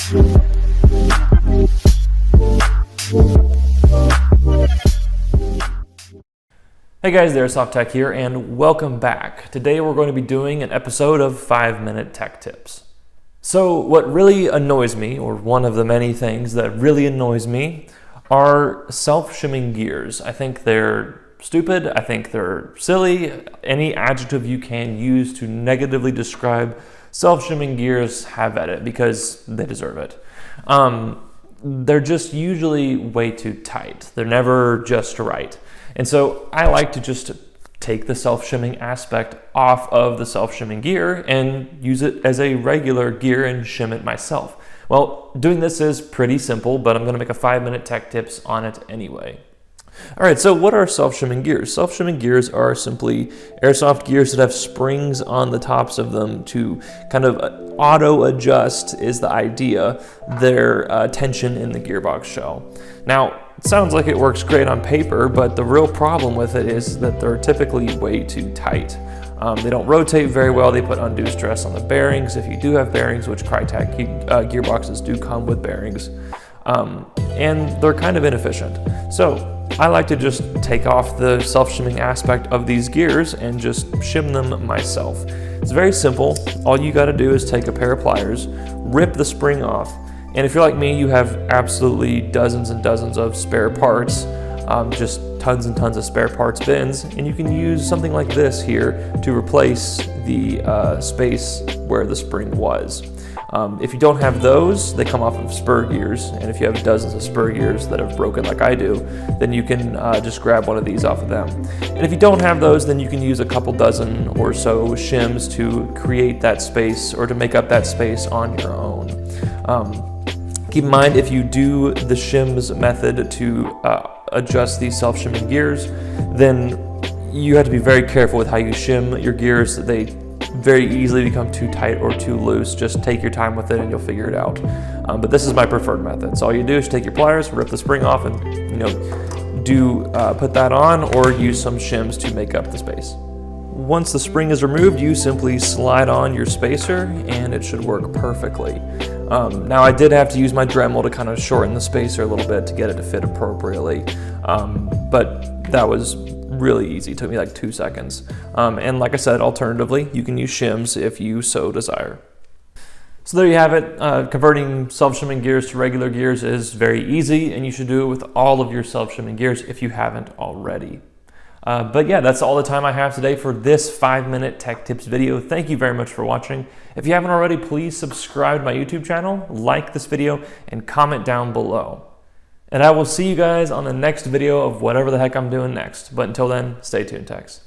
Hey guys, TheAirsoftTech here, and welcome back. Today we're going to be doing an episode of 5-minute tech tips. So what really annoys me, or one of the many things that really annoys me, are self-shimming gears. I think they're stupid, I think they're silly. Any adjective you can use to negatively describe self-shimming gears, have at it, because they deserve it. They're just usually way too tight. They're never just right. And so I like to just take the self-shimming aspect off of the self-shimming gear and use it as a regular gear and shim it myself. Well, doing this is pretty simple, but I'm going to make a 5-minute tech tips on it anyway. All right, so what are self-shimming gears? Self-shimming gears are simply airsoft gears that have springs on the tops of them to kind of auto-adjust, is the idea, their tension in the gearbox shell. Now, it sounds like it works great on paper, but the real problem with it is that they're typically way too tight. They don't rotate very well. They put undue stress on the bearings. If you do have bearings, which Crytek gearboxes do come with bearings, and they're kind of inefficient. So I like to just take off the self-shimming aspect of these gears and just shim them myself. It's very simple. All you got to do is take a pair of pliers, rip the spring off, and if you're like me, you have absolutely dozens and dozens of spare parts, just tons and tons of spare parts bins, and you can use something like this here to replace the space where the spring was. If you don't have those, they come off of spur gears, and if you have dozens of spur gears that have broken like I do, then you can just grab one of these off of them. And if you don't have those, then you can use a couple dozen or so shims to create that space or to make up that space on your own. Keep in mind, if you do the shims method to adjust these self-shimming gears, then you have to be very careful with how you shim your gears. They very easily become too tight or too loose. Just take your time with it and you'll figure it out. But this is my preferred method. So all you do is take your pliers, rip the spring off, and put that on, or use some shims to make up the space. Once the spring is removed, you simply slide on your spacer and it should work perfectly. Now I did have to use my Dremel to kind of shorten the spacer a little bit to get it to fit appropriately, but that was really easy. It took me like 2 seconds. And like I said, alternatively, you can use shims if you so desire. So there you have it. Converting self-shimming gears to regular gears is very easy, and you should do it with all of your self-shimming gears if you haven't already. But yeah, that's all the time I have today for this 5-minute tech tips video. Thank you very much for watching. If you haven't already, please subscribe to my YouTube channel, like this video, and comment down below. And I will see you guys on the next video of whatever the heck I'm doing next. But until then, stay tuned, techs.